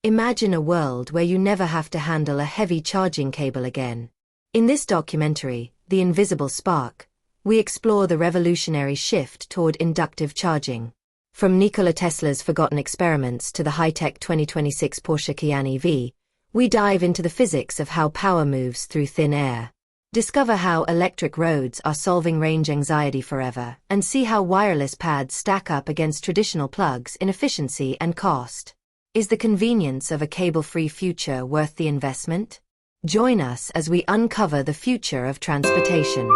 Imagine a world where you never have to handle a heavy charging cable again. In this documentary, The Invisible Spark, we explore the revolutionary shift toward inductive charging. From Nikola Tesla's forgotten experiments to the high-tech 2026 Porsche Cayenne EV, we dive into the physics of how power moves through thin air. Discover how electric roads are solving range anxiety forever, and see how wireless pads stack up against traditional plugs in efficiency and cost. Is the convenience of a cable-free future worth the investment? Join us as we uncover the future of transportation.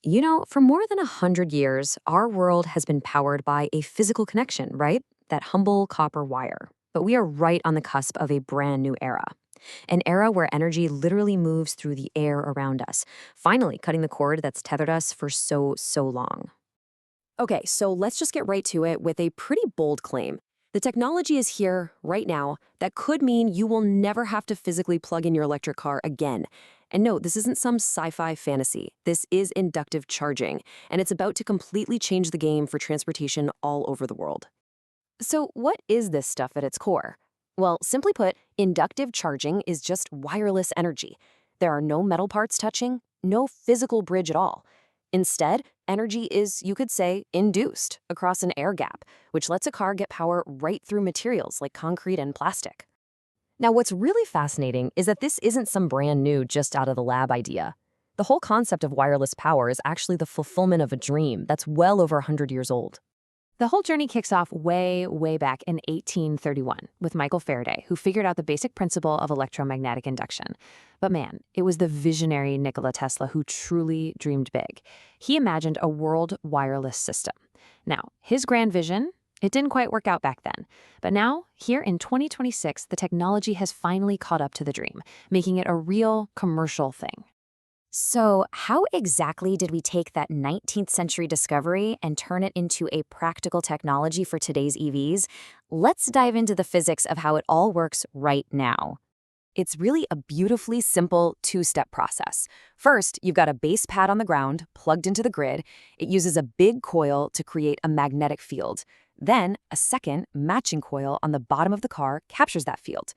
You know, for more than 100 years, our world has been powered by a physical connection, right? That humble copper wire. But we are right on the cusp of a brand new era. An era where energy literally moves through the air around us, finally cutting the cord that's tethered us for so long. Okay, so let's just get right to it with a pretty bold claim. The technology is here right now that could mean you will never have to physically plug in your electric car again. And no, this isn't some sci-fi fantasy. This is inductive charging, and it's about to completely change the game for transportation all over the world. So what is this stuff at its core? Well, simply put, inductive charging is just wireless energy. There are no metal parts touching, no physical bridge at all. Instead, energy is, you could say, induced across an air gap, which lets a car get power right through materials like concrete and plastic. Now, what's really fascinating is that this isn't some brand new, just out of the lab idea. The whole concept of wireless power is actually the fulfillment of a dream that's well over 100 years old. The whole journey kicks off way back in 1831 with Michael Faraday, who figured out the basic principle of electromagnetic induction. But man, it was the visionary Nikola Tesla who truly dreamed big. He imagined a world wireless system. Now, his grand vision, it didn't quite work out back then. But now, here in 2026, the technology has finally caught up to the dream, making it a real commercial thing. So how exactly did we take that 19th century discovery and turn it into a practical technology for today's EVs? Let's dive into the physics of how it all works right now. It's really a beautifully simple two-step process. First, you've got a base pad on the ground plugged into the grid. It uses a big coil to create a magnetic field. Then, a second matching coil on the bottom of the car captures that field.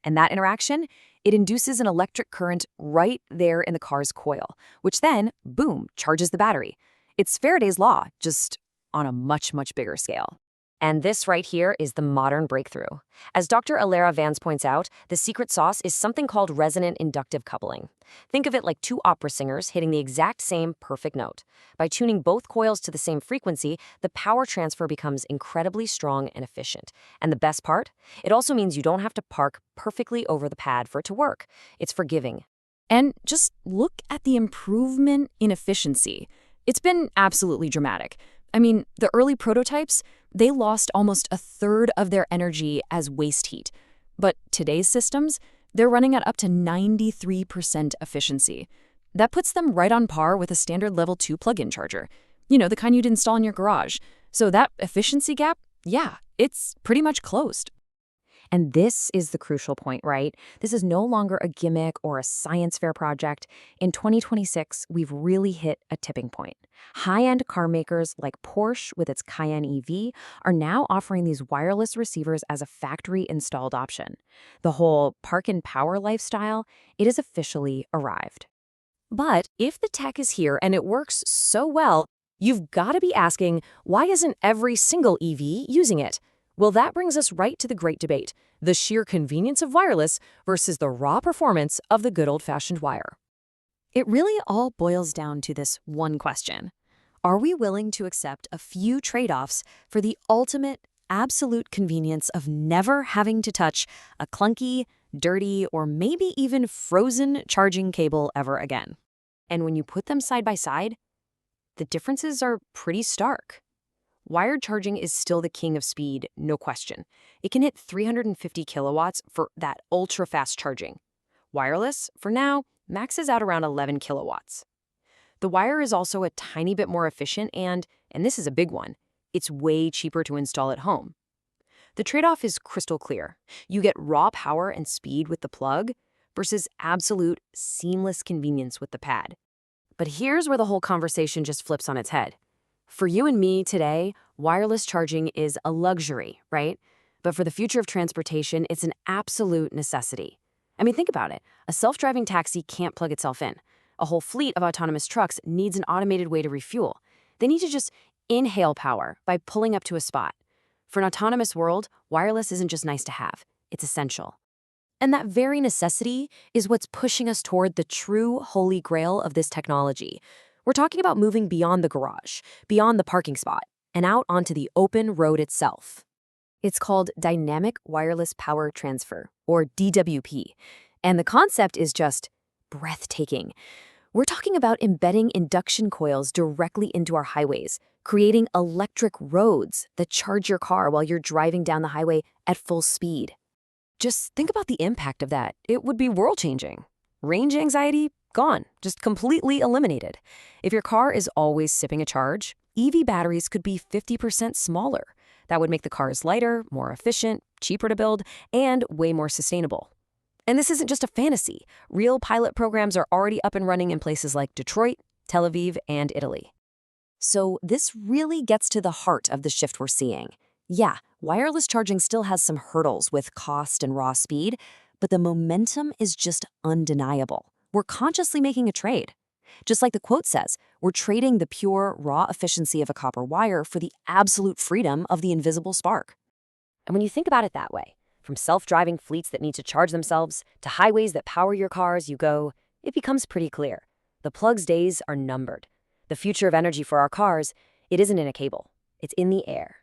And that interaction, it induces an electric current right there in the car's coil, which then, boom, charges the battery. It's Faraday's law, just on a much bigger scale. And this right here is the modern breakthrough. As Dr. Alara Vance points out, the secret sauce is something called resonant inductive coupling. Think of it like two opera singers hitting the exact same perfect note. By tuning both coils to the same frequency, the power transfer becomes incredibly strong and efficient. And the best part? It also means you don't have to park perfectly over the pad for it to work. It's forgiving. And just look at the improvement in efficiency. It's been absolutely dramatic. I mean, the early prototypes, they lost almost a third of their energy as waste heat. But today's systems, they're running at up to 93% efficiency. That puts them right on par with a standard level 2 plug-in charger. You know, the kind you'd install in your garage. So that efficiency gap, yeah, it's pretty much closed. And this is the crucial point, right? This is no longer a gimmick or a science fair project. In 2026, we've really hit a tipping point. High-end car makers like Porsche with its Cayenne EV are now offering these wireless receivers as a factory-installed option. The whole park and power lifestyle, it has officially arrived. But if the tech is here and it works so well, you've got to be asking, why isn't every single EV using it? Well, that brings us right to the great debate, the sheer convenience of wireless versus the raw performance of the good old-fashioned wire. It really all boils down to this one question. Are we willing to accept a few trade-offs for the ultimate, absolute convenience of never having to touch a clunky, dirty, or maybe even frozen charging cable ever again? And when you put them side by side, the differences are pretty stark. Wired charging is still the king of speed, no question. It can hit 350 kilowatts for that ultra-fast charging. Wireless, for now, maxes out around 11 kilowatts. The wire is also a tiny bit more efficient and this is a big one, it's way cheaper to install at home. The trade-off is crystal clear. You get raw power and speed with the plug versus absolute seamless convenience with the pad. But here's where the whole conversation just flips on its head. For you and me today, wireless charging is a luxury, right? but for the future of transportation, it's an absolute necessity. I mean, think about it. A self-driving taxi can't plug itself in. A whole fleet of autonomous trucks needs an automated way to refuel. They need to just inhale power by pulling up to a spot. For an autonomous world, wireless isn't just nice to have, it's essential. And that very necessity is what's pushing us toward the true holy grail of this technology. We're talking about moving beyond the garage, beyond the parking spot, and out onto the open road itself. It's called Dynamic Wireless Power Transfer, or DWP, and the concept is just breathtaking. We're talking about embedding induction coils directly into our highways, creating electric roads that charge your car while you're driving down the highway at full speed. Just think about the impact of that. It would be world-changing. Range anxiety, gone, just completely eliminated. If your car is always sipping a charge, EV batteries could be 50% smaller. That would make the cars lighter, more efficient, cheaper to build, and way more sustainable. And this isn't just a fantasy. Real pilot programs are already up and running in places like Detroit, Tel Aviv, and Italy. So this really gets to the heart of the shift we're seeing. Yeah, wireless charging still has some hurdles with cost and raw speed, but the momentum is just undeniable. We're consciously making a trade. Just like the quote says, we're trading the pure, raw efficiency of a copper wire for the absolute freedom of the invisible spark. And when you think about it that way, from self-driving fleets that need to charge themselves to highways that power your cars, it becomes pretty clear. The plug's days are numbered. The future of energy for our cars, it isn't in a cable. It's in the air.